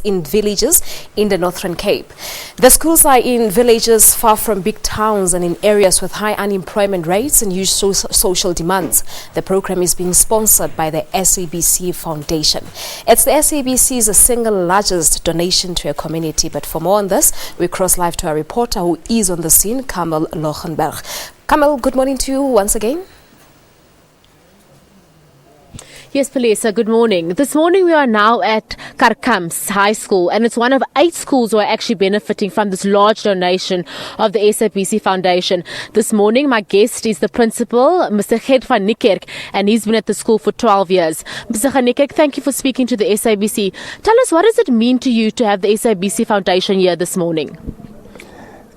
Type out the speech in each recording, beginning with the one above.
in villages in the Northern Cape. The schools are in villages far from big towns and in areas with high unemployment rates and huge social demands. The program is being sponsored by the SABC Foundation. It's the SABC's single largest donation to a community. But for more on this, we cross live to our reporter who is on the scene, Carmel Loggenberg. Carmel, good morning to you once again. Yes, Palesa, good morning. This morning we are now at Karkam's High School, and it's one of 8 schools who are actually benefiting from this large donation of the SABC Foundation. This morning my guest is the principal, Mr. Kirk Van Niekerk, and he's been at the school for 12 years. Mr. Van Niekerk, thank you for speaking to the SABC. Tell us, what does it mean to you to have the SABC Foundation here this morning?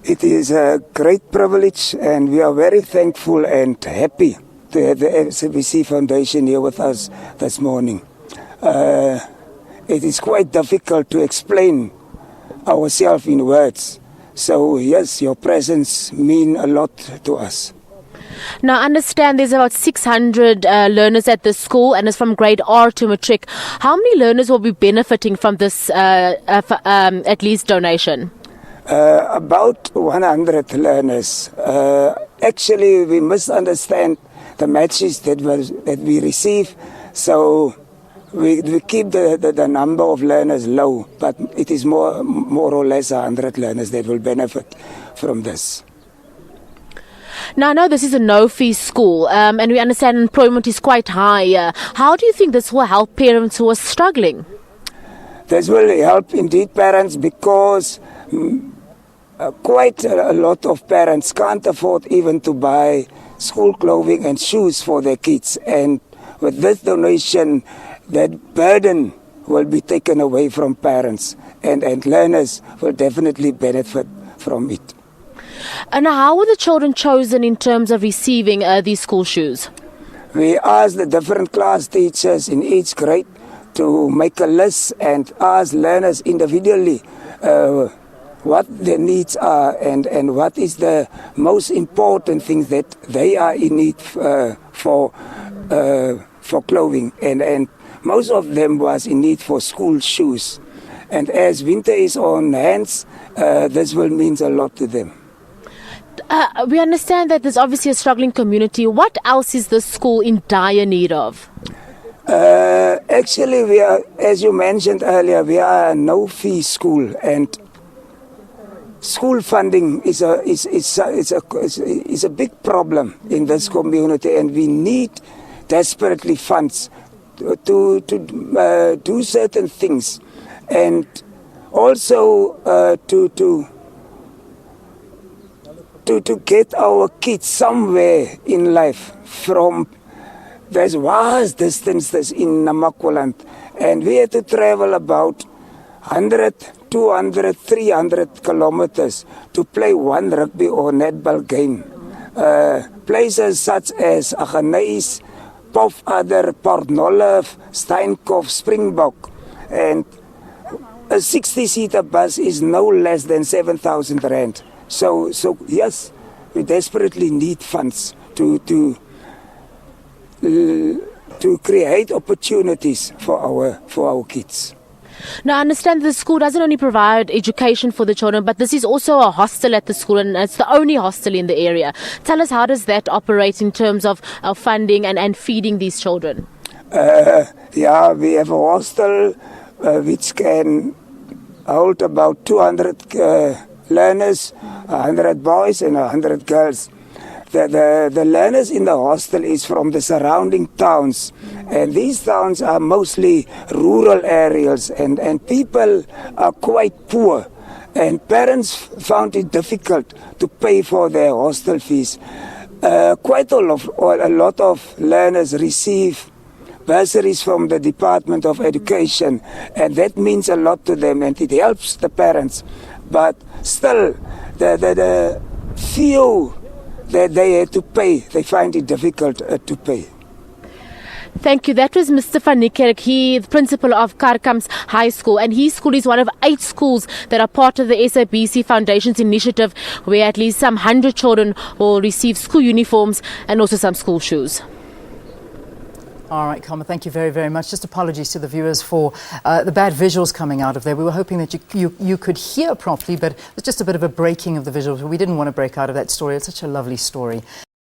It is a great privilege, and we are very thankful and happy to have the SABC Foundation here with us this morning. It is quite difficult to explain ourselves in words. So yes, your presence means a lot to us. Now, I understand there's about 600 learners at this school, and it's from grade R to matric. How many learners will be benefiting from this at least donation? About 100 learners. Actually, we must understand the matches that we receive, so we keep the number of learners low, but it is more or less 100 learners that will benefit from this. Now, I know this is a no-fee school, and we understand employment is quite high. How do you think this will help parents who are struggling? This will help indeed parents, because quite a lot of parents can't afford even to buy school clothing and shoes for their kids, and with this donation that burden will be taken away from parents, and learners will definitely benefit from it. And how were the children chosen in terms of receiving these school shoes? We asked the different class teachers in each grade to make a list and ask learners individually what their needs are and what is the most important things that they are in need for clothing. And most of them was in need for school shoes. And as winter is on hands, this will mean a lot to them. We understand that there's obviously a struggling community. What else is this school in dire need of? Actually, we are, as you mentioned earlier, we are a no-fee school, and school funding is a big problem in this community, and we need desperately funds to do certain things, and also to get our kids somewhere in life. From there's vast distances in Namakwaland, and we had to travel about 100, 200, 300 kilometers to play one rugby or netball game. Places such as Aggeneys, Pofadder, Port Nolloth, Steenkop, Springbok, and a 60-seater bus is no less than 7,000 rand. So yes, we desperately need funds to create opportunities for our kids. Now, I understand the school doesn't only provide education for the children, but this is also a hostel at the school, and it's the only hostel in the area. Tell us, how does that operate in terms of funding and feeding these children? Yeah, we have a hostel which can hold about 200 learners, 100 boys and 100 girls. The learners in the hostel is from the surrounding towns, and these towns are mostly rural areas, and people are quite poor, and parents found it difficult to pay for their hostel fees. Quite a lot of learners receive bursaries from the Department of Education, and that means a lot to them, and it helps the parents. But still, the few that they had to pay, they find it difficult to pay. Thank you. That was Mr. Van Niekerk. He is the principal of Karkam's High School, and his school is one of 8 schools that are part of the SABC Foundation's initiative, where at least some 100 children will receive school uniforms and also some school shoes. All right, Carmel, thank you very, very much. Just apologies to the viewers for the bad visuals coming out of there. We were hoping that you could hear properly, but it's just a bit of a breaking of the visuals. We didn't want to break out of that story. It's such a lovely story.